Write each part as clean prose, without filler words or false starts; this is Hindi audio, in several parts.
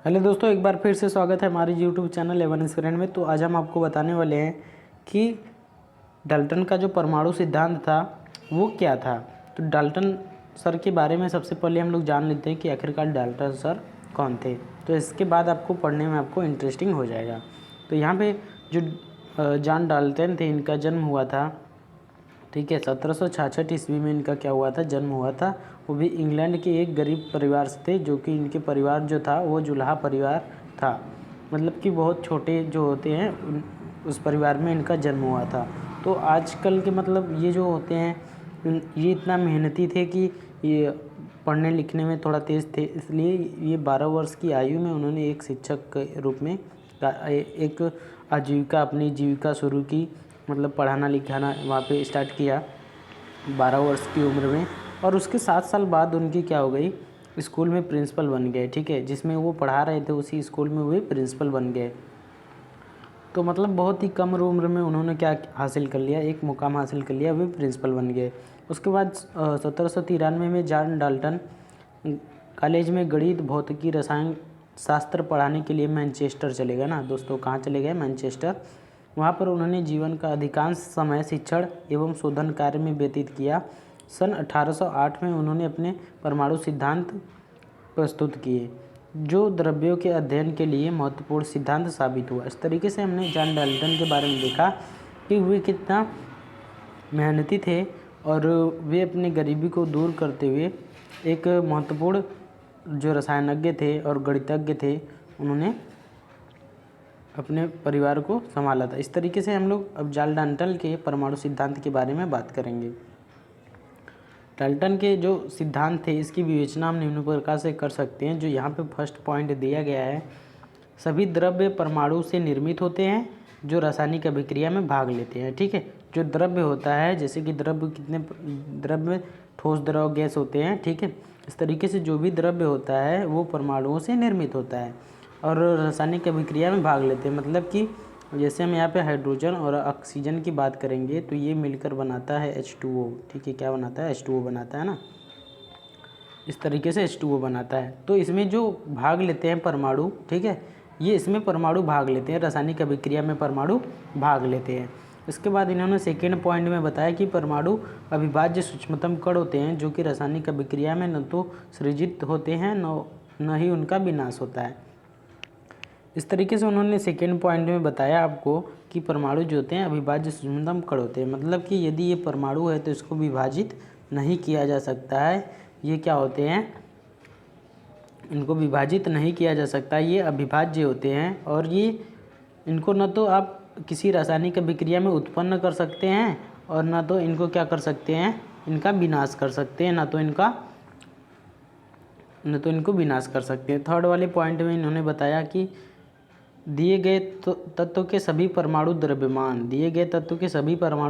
हेलो दोस्तों, एक बार फिर से स्वागत है हमारे यूट्यूब चैनल एवन स्क्रीन में। तो आज हम आपको बताने वाले हैं कि डाल्टन का जो परमाणु सिद्धांत था वो क्या था। तो डाल्टन सर के बारे में सबसे पहले हम लोग जान लेते हैं कि आखिरकार डाल्टन सर कौन थे। तो इसके बाद आपको पढ़ने में आपको इंटरेस्टिंग हो जाएगा। तो यहाँ पे जो जॉन डाल्टन थे, इनका जन्म हुआ था, ठीक है, 1766 ईस्वी में इनका क्या हुआ था, जन्म हुआ था। वो भी इंग्लैंड के एक गरीब परिवार से थे, जो कि इनके परिवार जो था वो जुलाहा परिवार था। मतलब कि बहुत छोटे जो होते हैं उस परिवार में इनका जन्म हुआ था। तो आजकल के मतलब ये जो होते हैं ये इतना मेहनती थे कि ये पढ़ने लिखने में थोड़ा तेज़ थे, इसलिए ये 12 वर्ष की आयु में उन्होंने एक शिक्षक के रूप में एक आजीविका, अपनी जीविका शुरू की। मतलब पढ़ाना लिखाना वहाँ पे स्टार्ट किया 12 वर्ष की उम्र में। और उसके 7 साल बाद उनकी क्या हो गई, स्कूल में प्रिंसिपल बन गए, ठीक है, जिसमें वो पढ़ा रहे थे उसी स्कूल में वे प्रिंसिपल बन गए। तो मतलब बहुत ही कम उम्र में उन्होंने क्या हासिल कर लिया, एक मुकाम हासिल कर लिया, वे प्रिंसिपल बन गए। उसके बाद 1793 में जॉन डाल्टन कॉलेज में गणित, भौतिकी, रसायन शास्त्र पढ़ाने के लिए मैनचेस्टर चले गए ना दोस्तों। कहाँ चले गए? मैनचेस्टर। वहाँ पर उन्होंने जीवन का अधिकांश समय शिक्षण एवं शोधन कार्य में व्यतीत किया। सन 1808 में उन्होंने अपने परमाणु सिद्धांत प्रस्तुत किए, जो द्रव्यों के अध्ययन के लिए महत्वपूर्ण सिद्धांत साबित हुआ। इस तरीके से हमने जॉन डाल्टन के बारे में देखा कि वे कितना मेहनती थे और वे अपनी गरीबी को दूर करते हुए एक महत्वपूर्ण जो रसायनज्ञ थे और गणितज्ञ थे, उन्होंने अपने परिवार को संभाला था। इस तरीके से हम लोग अब जॉन डाल्टन के परमाणु सिद्धांत के बारे में बात करेंगे। डाल्टन के जो सिद्धांत थे इसकी विवेचना हम निम्न प्रकार से कर सकते हैं, जो यहाँ पे फर्स्ट पॉइंट दिया गया है। सभी द्रव्य परमाणु से निर्मित होते हैं जो रासायनिक अभिक्रिया में भाग लेते हैं, ठीक है। जो द्रव्य होता है, जैसे कि द्रव्य ठोस, द्रव, गैस होते हैं, ठीक है। इस तरीके से जो भी द्रव्य होता है वो परमाणुओं से निर्मित होता है और रासायनिक अभिक्रिया में भाग लेते हैं। मतलब कि जैसे हम यहाँ पे हाइड्रोजन और ऑक्सीजन की बात करेंगे तो ये मिलकर बनाता है H2O, ठीक है। क्या बनाता है? H2O बनाता है ना। इस तरीके से H2O बनाता है। तो इसमें जो भाग लेते हैं परमाणु, ठीक है, ये इसमें परमाणु भाग लेते हैं, रासायनिक अभिक्रिया में परमाणु भाग लेते हैं। इसके बाद इन्होंने सेकेंड पॉइंट में बताया कि परमाणु अविभाज्य सूक्ष्मतम कण होते हैं, जो कि रासायनिक अभिक्रिया में न तो सृजित होते हैं न ही उनका विनाश होता है। इस तरीके से उन्होंने सेकेंड पॉइंट में बताया आपको कि परमाणु जो होते हैं अविभाज्य सूक्ष्मतम कण होते हैं। मतलब कि यदि ये परमाणु है तो इसको विभाजित नहीं किया जा सकता है। ये क्या होते हैं? इनको विभाजित नहीं किया जा सकता, ये अविभाज्य होते हैं। और ये इनको न तो आप किसी रासायनिक अभिक्रिया में उत्पन्न कर सकते हैं और न तो इनको क्या कर सकते हैं, इनका विनाश कर सकते हैं, न तो इनको विनाश कर सकते हैं। थर्ड वाले पॉइंट में इन्होंने बताया कि दिए गए तत्व के सभी परमाणु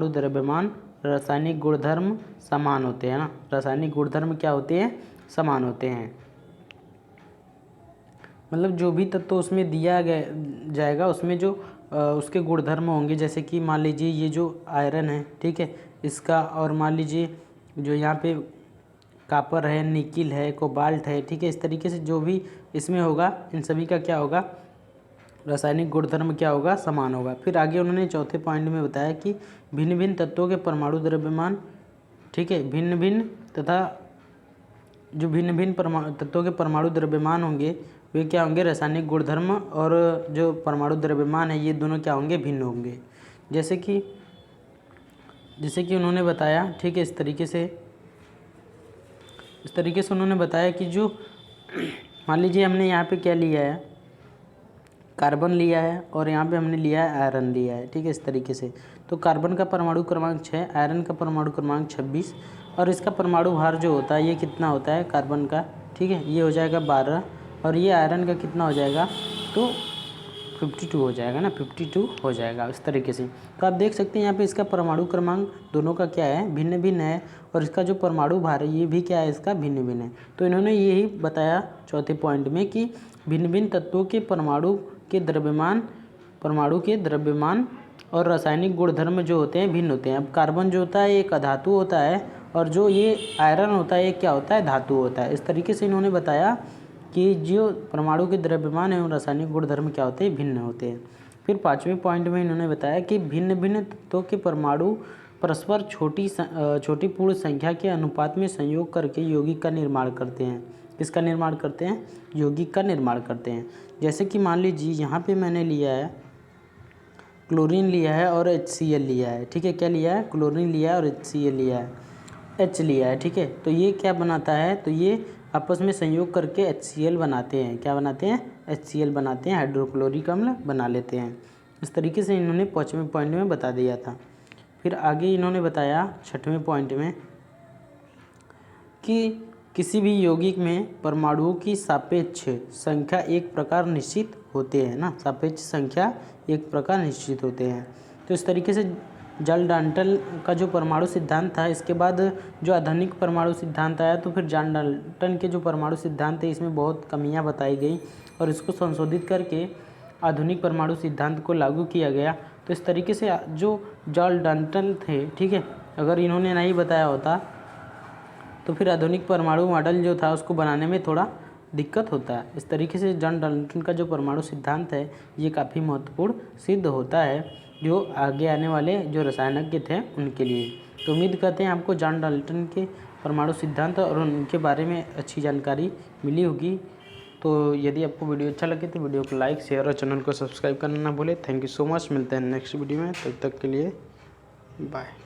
द्रव्यमान रासायनिक गुणधर्म समान होते हैं ना। रासायनिक गुणधर्म क्या होते हैं? समान होते हैं। मतलब जो भी तत्व उसमें दिया गया जाएगा उसमें जो उसके गुणधर्म होंगे, जैसे कि मान लीजिए ये जो आयरन है, ठीक है, इसका, और मान लीजिए जो यहाँ पे कापर है, निकिल है, कोबाल्ट है, ठीक है। इस तरीके से जो भी इसमें होगा इन सभी का क्या होगा, रासायनिक गुणधर्म क्या होगा, समान होगा। फिर आगे उन्होंने चौथे पॉइंट में बताया कि भिन्न भिन्न तत्वों के परमाणु द्रव्यमान, ठीक है, भिन्न भिन्न तथा जो भिन्न भिन्न तत्वों के परमाणु द्रव्यमान होंगे वे क्या होंगे, रासायनिक गुणधर्म और जो परमाणु द्रव्यमान है ये दोनों क्या होंगे, भिन्न होंगे। जैसे कि उन्होंने बताया, ठीक है, इस तरीके से उन्होंने बताया कि जो मान लीजिए हमने यहाँ पे क्या लिया है, कार्बन लिया है और यहाँ पे हमने लिया है आयरन लिया है, ठीक है। इस तरीके से तो कार्बन का परमाणु क्रमांक 6, आयरन का परमाणु क्रमांक 26 और इसका परमाणु भार जो होता है ये कितना होता है कार्बन का, ठीक है, ये हो जाएगा 12 और ये आयरन का कितना हो जाएगा, तो 52 हो जाएगा ना, 52 हो जाएगा इस तरीके से। तो आप देख सकते हैं यहाँ पे इसका परमाणु क्रमांक दोनों का क्या है, भिन्न भिन्न है और इसका जो परमाणु भार है ये भी क्या है, इसका भिन्न भिन्न है। तो इन्होंने यही बताया चौथे पॉइंट में कि भिन्न भिन्न तत्वों के परमाणु के द्रव्यमान और रासायनिक गुणधर्म जो होते हैं भिन्न होते हैं। अब कार्बन जो होता है एक अधातु होता है और जो ये आयरन होता है ये क्या होता है, धातु होता है। इस तरीके से इन्होंने बताया कि जो परमाणु के द्रव्यमान एवं रासायनिक गुणधर्म क्या होते हैं, भिन्न होते हैं। फिर 5वें पॉइंट में इन्होंने बताया कि भिन्न भिन्न तत्वों के परमाणु परस्पर छोटी पूर्ण संख्या के अनुपात में संयोग करके यौगिक का निर्माण करते हैं। किसका निर्माण करते हैं? यौगिक का निर्माण करते हैं। जैसे कि मान लीजिए यहाँ पे मैंने लिया है क्लोरीन लिया है और HCl लिया है, ठीक है। क्या लिया है? क्लोरीन लिया है और HCl लिया है, H लिया है, ठीक है। तो ये क्या बनाता है? तो ये आपस में संयोग करके HCl बनाते हैं। क्या बनाते हैं? HCl बनाते हैं, हाइड्रोक्लोरिक अम्ल बना लेते हैं। इस तरीके से इन्होंने 5वें पॉइंट में बता दिया था। फिर आगे इन्होंने बताया 6वें पॉइंट में कि किसी भी यौगिक में परमाणुओं की सापेक्ष संख्या एक प्रकार निश्चित होते हैं ना, सापेक्ष संख्या एक प्रकार निश्चित होते हैं। तो इस तरीके से जॉन डाल्टन का जो परमाणु सिद्धांत था, इसके बाद जो आधुनिक परमाणु सिद्धांत आया, तो फिर जॉन डाल्टन के जो परमाणु सिद्धांत है इसमें बहुत कमियां बताई गई और इसको संशोधित करके आधुनिक परमाणु सिद्धांत को लागू किया गया। तो इस तरीके से जो जॉन डाल्टन थे, ठीक है, अगर इन्होंने नहीं बताया होता तो फिर आधुनिक परमाणु मॉडल जो था उसको बनाने में थोड़ा दिक्कत होता है। इस तरीके से जॉन डाल्टन का जो परमाणु सिद्धांत है ये काफ़ी महत्वपूर्ण सिद्ध होता है, जो आगे आने वाले जो रसायनज्ञ थे उनके लिए। तो उम्मीद करते हैं आपको जॉन डाल्टन के परमाणु सिद्धांत और उनके बारे में अच्छी जानकारी मिली होगी। तो यदि आपको वीडियो अच्छा लगे तो वीडियो को लाइक, शेयर और चैनल को सब्सक्राइब करना ना भूलें। Thank you so much. मिलते हैं नेक्स्ट वीडियो में, तब तक के लिए बाय।